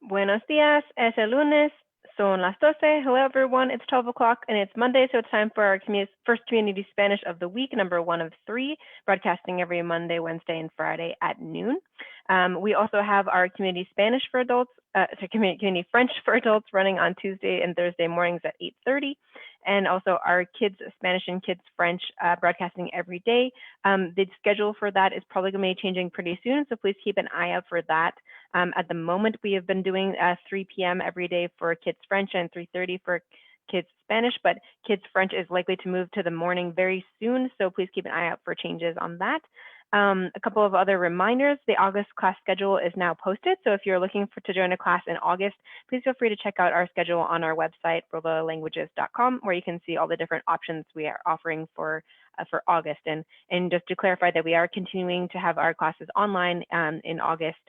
Buenos días, es el lunes, son las 12. Hello everyone, it's 12 o'clock and it's Monday, so it's time for our first community Spanish of the week, number 1 of 3, broadcasting every Monday, Wednesday, and Friday at noon. We also have our community Spanish for adults, community French for adults running on Tuesday and Thursday mornings at 8:30. And also our kids Spanish and kids French broadcasting every day. The schedule for that is probably going to be changing pretty soon, so please keep an eye out for that. At the moment, we have been doing 3 p.m. every day for kids French and 3:30 for kids Spanish, but kids French is likely to move to the morning very soon, so please keep an eye out for changes on that. A couple of other reminders, the August class schedule is now posted, so if you're looking to join a class in August, please feel free to check out our schedule on our website, rolalanguages.com, where you can see all the different options we are offering for August. And just to clarify that we are continuing to have our classes online in August.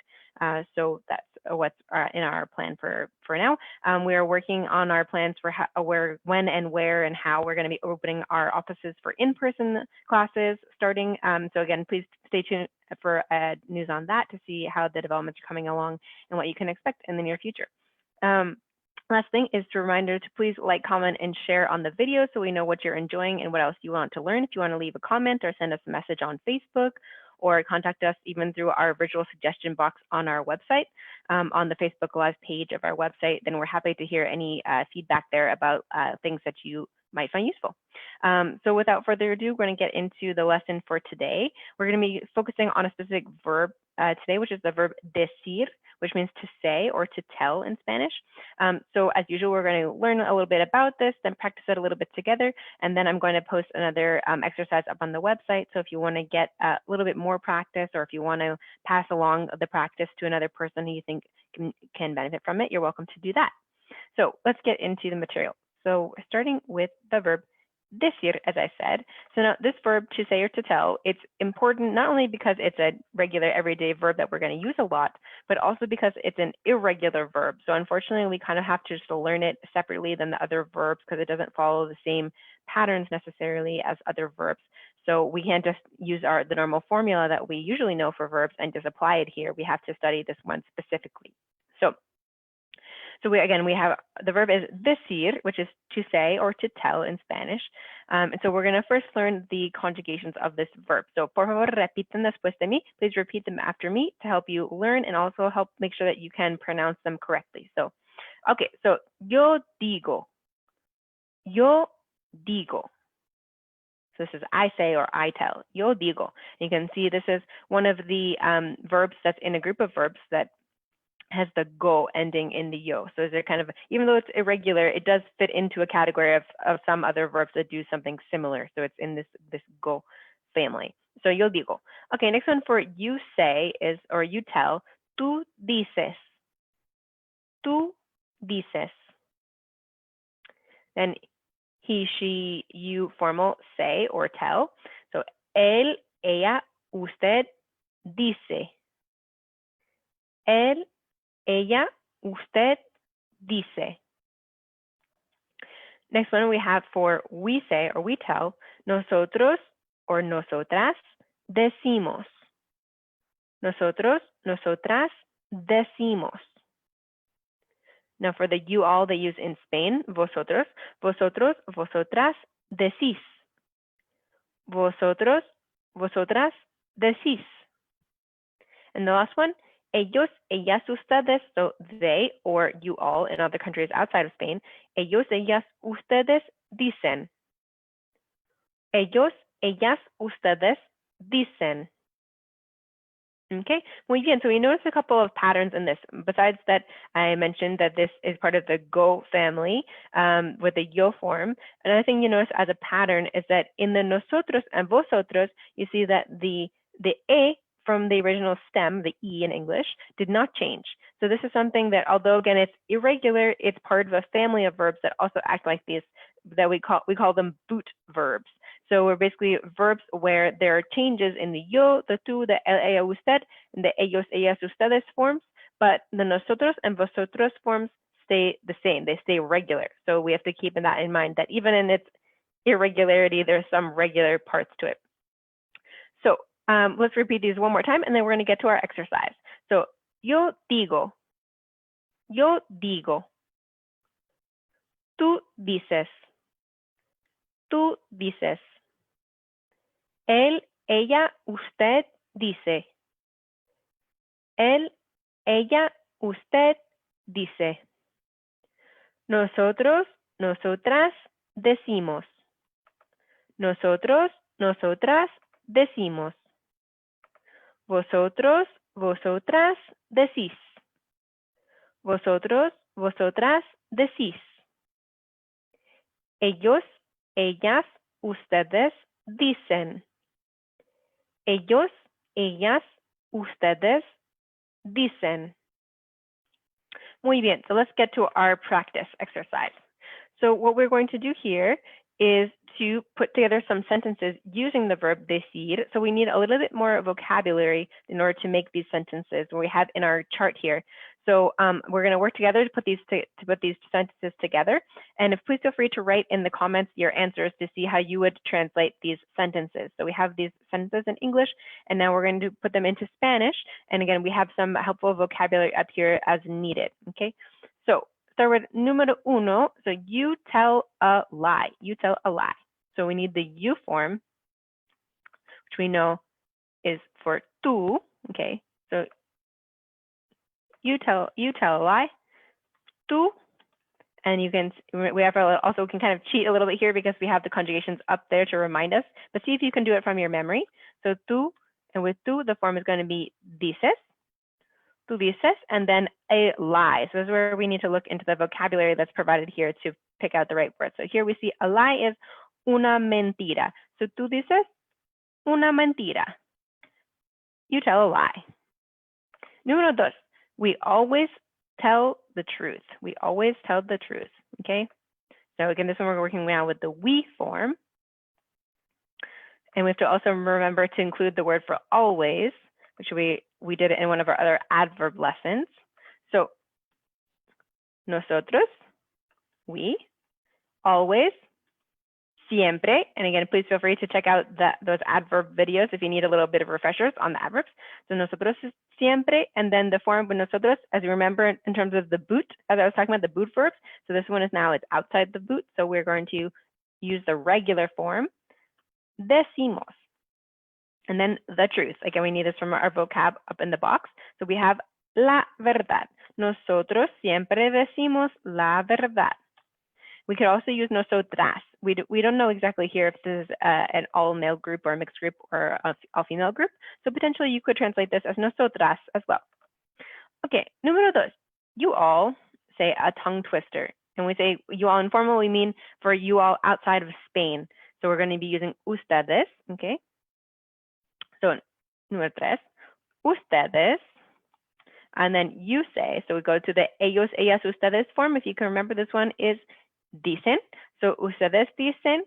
So that's what's in our plan for now. We are working on our plans for when and where and how we're going to be opening our offices for in-person classes starting. So again, please stay tuned for news on that to see how the developments are coming along and what you can expect in the near future. Last thing is to reminder to please like, comment, and share on the video so we know what you're enjoying and what else you want to learn. If you want to leave a comment or send us a message on Facebook, or contact us even through our visual suggestion box on our website, on the Facebook Live page of our website, then we're happy to hear any feedback there about things that you might find useful. So without further ado, we're going to get into the lesson for today. We're going to be focusing on a specific verb today, which is the verb decir, which means to say or to tell in Spanish. So as usual, we're going to learn a little bit about this, then practice it a little bit together, and then I'm going to post another exercise up on the website. So if you want to get a little bit more practice, or if you want to pass along the practice to another person who you think can benefit from it, you're welcome to do that. So let's get into the material. So starting with the verb decir, as I said. So now this verb, to say or to tell, it's important not only because it's a regular everyday verb that we're going to use a lot, but also because it's an irregular verb. So unfortunately, we kind of have to just learn it separately than the other verbs because it doesn't follow the same patterns necessarily as other verbs. So we can't just use the normal formula that we usually know for verbs and just apply it here. We have to study this one specifically. So we have the verb is decir, which is to say or to tell in Spanish. And so we're going to first learn the conjugations of this verb. So por favor, repiten después de mí. Please repeat them after me to help you learn and also help make sure that you can pronounce them correctly. So, okay, so yo digo. Yo digo. So this is I say or I tell. Yo digo. You can see this is one of the verbs that's in a group of verbs that has the go ending in the yo. So they're kind of, even though it's irregular, it does fit into a category of some other verbs that do something similar. So it's in this go family. So yo digo. Okay, next one for you say is, or you tell, tú dices. Tú dices. Then he, she, you formal say or tell. So él, ella, usted dice. Él, ella, usted dice. Next one we have for we say or we tell, nosotros or nosotras decimos. Nosotros, nosotras decimos. Now for the you all they use in Spain, vosotros, vosotros, vosotras decís. Vosotros, vosotras decís. And the last one, ellos, ellas, ustedes, so they or you all in other countries outside of Spain, ellos, ellas, ustedes dicen. Ellos, ellas, ustedes dicen. Okay, muy bien. So we notice a couple of patterns in this. Besides that, I mentioned that this is part of the go family with the yo form. Another thing you notice as a pattern is that in the nosotros and vosotros, you see that the e from the original stem, the E in English, did not change. So this is something that, although again it's irregular, it's part of a family of verbs that also act like these, that we call them boot verbs. So we're basically verbs where there are changes in the yo, the tú, the el, ella, usted, and the ellos, ellas, ustedes forms, but the nosotros and vosotros forms stay the same. They stay regular. So we have to keep that in mind, that even in its irregularity, there's some regular parts to it. So let's repeat these one more time, and then we're going to get to our exercise. So yo digo. Yo digo. Tú dices. Tú dices. Él, ella, usted dice. Él, ella, usted dice. Nosotros, nosotras decimos. Nosotros, nosotras decimos. Vosotros, vosotras decís. Vosotros, vosotras decís. Ellos, ellas, ustedes dicen. Ellos, ellas, ustedes dicen. Muy bien, so let's get to our practice exercise. So what we're going to do here is to put together some sentences using the verb decir. So we need a little bit more vocabulary in order to make these sentences we have in our chart here. So we're going to work together to put these sentences together. And please feel free to write in the comments your answers to see how you would translate these sentences. So we have these sentences in English, and now we're going to put them into Spanish. And again, we have some helpful vocabulary up here as needed. Okay, so start with número uno. So you tell a lie. You tell a lie. So we need the you form, which we know is for tú. Okay, so you tell a lie. Tú. And we can kind of cheat a little bit here because we have the conjugations up there to remind us. But see if you can do it from your memory. So tú, and with tú, the form is going to be dices. Tú dices, and then a lie. So this is where we need to look into the vocabulary that's provided here to pick out the right word. So here we see a lie is una mentira. So tú dices una mentira. You tell a lie. Número dos, we always tell the truth. We always tell the truth, okay? So again, this one we're working now with the we form. And we have to also remember to include the word for always, which we did it in one of our other adverb lessons. So nosotros, we, always, siempre, and again, please feel free to check out those adverb videos if you need a little bit of refreshers on the adverbs. So nosotros siempre, and then the form with nosotros, as you remember in terms of the boot, as I was talking about the boot verbs. So this one is now it's outside the boot. So we're going to use the regular form, decimos, and then the truth. Again, we need this from our vocab up in the box. So we have la verdad. Nosotros siempre decimos la verdad. We could also use nosotras. We don't know exactly here if this is an all-male group or a mixed group or a all-female group. So potentially you could translate this as nosotras as well. Okay, número dos. You all say a tongue twister. And we say you all informal, we mean for you all outside of Spain. So we're going to be using ustedes, okay? So número tres, ustedes. And then you say, so we go to the ellos, ellas, ustedes form. If you can remember, this one is dicen. So ustedes dicen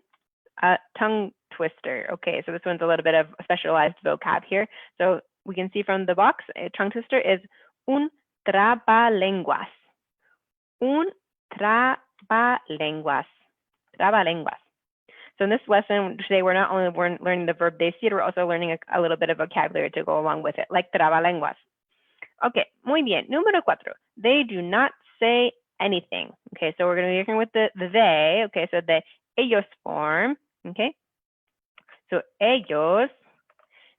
a tongue twister. Okay, so this one's a little bit of specialized vocab here. So we can see from the box, a tongue twister is un trabalenguas. Un trabalenguas. Trabalenguas. So in this lesson today, we're not only learning the verb decir, we're also learning a little bit of vocabulary to go along with it, like trabalenguas. Okay, muy bien. Número cuatro. They do not say anything. Okay, so we're going to be working with the they. Okay, so the ellos form. Okay, so ellos.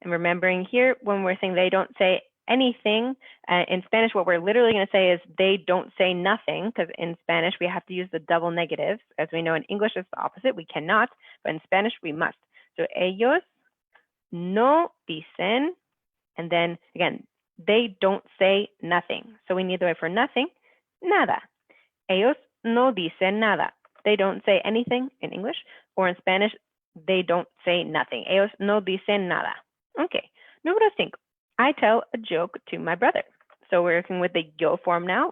And remembering here, when we're saying they don't say anything, in Spanish, what we're literally going to say is they don't say nothing, because in Spanish, we have to use the double negatives. As we know, in English, it's the opposite. We cannot, but in Spanish, we must. So ellos no dicen, and then again, they don't say nothing. So we need the word for nothing, nada. Ellos no dicen nada. They don't say anything in English, or in Spanish, they don't say nothing. Ellos no dicen nada. Okay, número cinco. I tell a joke to my brother. So we're working with the yo form now.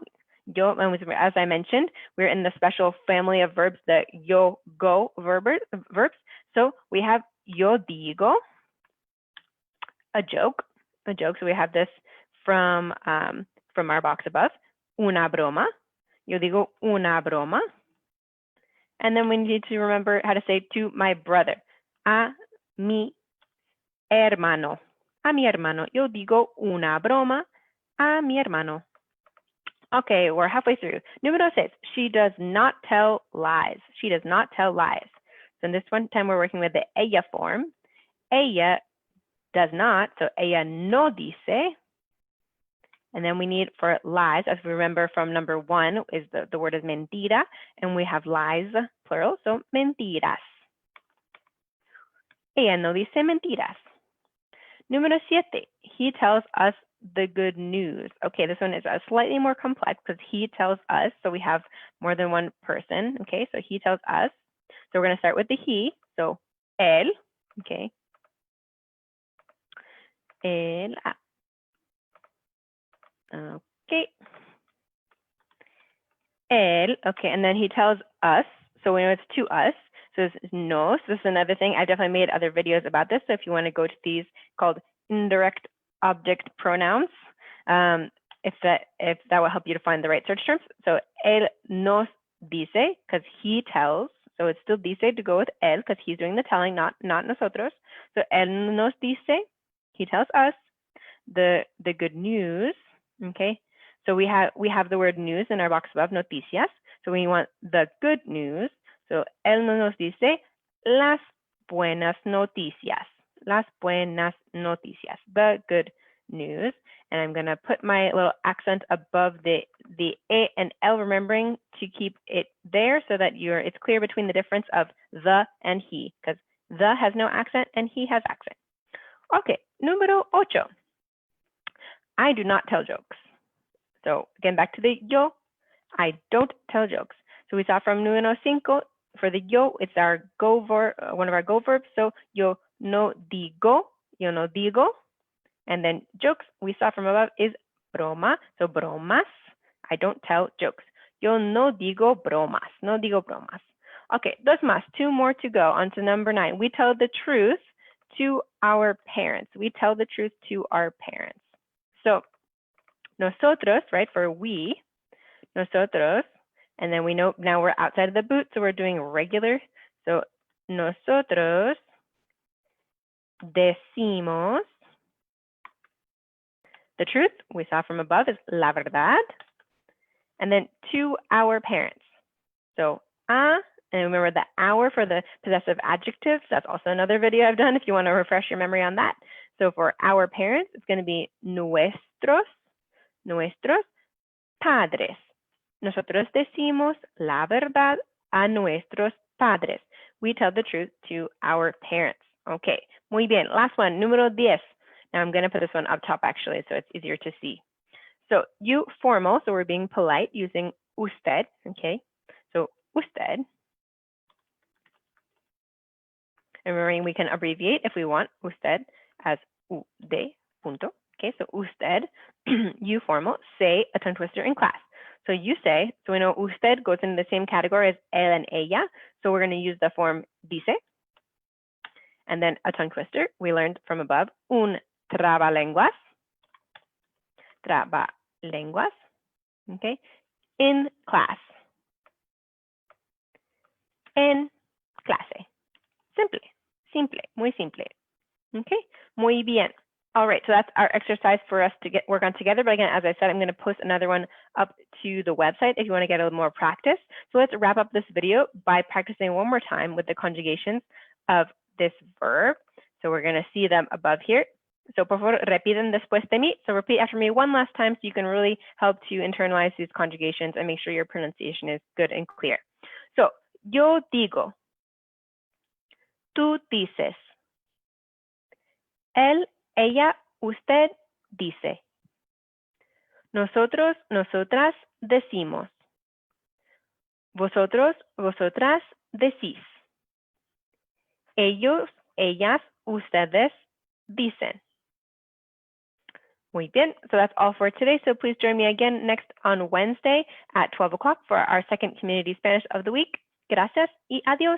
Yo, as I mentioned, we're in the special family of verbs, the yo, go verbs. So we have yo digo, a joke. So we have this from our box above. Una broma. Yo digo una broma. And then we need to remember how to say to my brother. A mi hermano. A mi hermano. Yo digo una broma a mi hermano. Okay, we're halfway through. Número 6, she does not tell lies. She does not tell lies. So in this one time, we're working with the ella form. Ella does not, so ella no dice. And then we need for lies, as we remember from number 1, is the word is mentira, and we have lies, plural, so mentiras. Ella no dice mentiras. Número 7, he tells us the good news. Okay, this one is slightly more complex because he tells us, so we have more than one person. Okay, so he tells us. So we're going to start with the he, so él, okay. Él, okay. Él, okay, and then he tells us, so we know it's to us. So this is nos. This is another thing. I've definitely made other videos about this. So if you want to go to these called indirect object pronouns, if that will help you to find the right search terms. So él nos dice, because he tells. So it's still dice to go with él, because he's doing the telling, not nosotros. So él nos dice, he tells us the good news. Okay. So we have the word news in our box above, noticias. So we want the good news. So él nos dice las buenas noticias. Las buenas noticias, the good news. And I'm going to put my little accent above the E and L, remembering to keep it there so that it's clear between the difference of the and he, because the has no accent and he has accent. Okay, número 8. I do not tell jokes. So again, back to the yo, I don't tell jokes. So we saw from número 5, for the yo, it's our go verb, one of our go verbs. So yo no digo. And then jokes, we saw from above, is broma. So bromas, I don't tell jokes. Yo no digo bromas. No digo bromas. Okay, dos más, 2 more to go. On to number 9. We tell the truth to our parents. We tell the truth to our parents. So nosotros, right, for we, nosotros, and then we know now we're outside of the boot, so we're doing regular. So nosotros decimos the truth, we saw from above, is la verdad. And then to our parents. So and remember the our for the possessive adjectives. That's also another video I've done if you want to refresh your memory on that. So for our parents, it's going to be nuestros padres. Nosotros decimos la verdad a nuestros padres. We tell the truth to our parents. Okay, muy bien. Last one, número 10. Now I'm going to put this one up top actually, so it's easier to see. So you formal, so we're being polite using usted, okay? So usted. And remembering we can abbreviate if we want usted as ud, punto. Okay, so usted, you formal, say a tongue twister in class. So you say, so we know usted goes in the same category as él and ella. So we're going to use the form dice. And then a tongue twister, we learned from above, un trabalenguas, okay, in class, en clase, simple, muy simple, okay, muy bien. All right, so that's our exercise for us to work on together. But again, as I said, I'm going to post another one up to the website if you want to get a little more practice. So let's wrap up this video by practicing one more time with the conjugations of this verb. So we're going to see them above here. So por favor, repiten después de mí. So repeat after me one last time so you can really help to internalize these conjugations and make sure your pronunciation is good and clear. So, yo digo, tú dices, él, ella, usted dice. Nosotros, nosotras decimos. Vosotros, vosotras decís. Ellos, ellas, ustedes dicen. Muy bien, so that's all for today. So please join me again next on Wednesday at 12 o'clock for our second Community Spanish of the week. Gracias y adiós.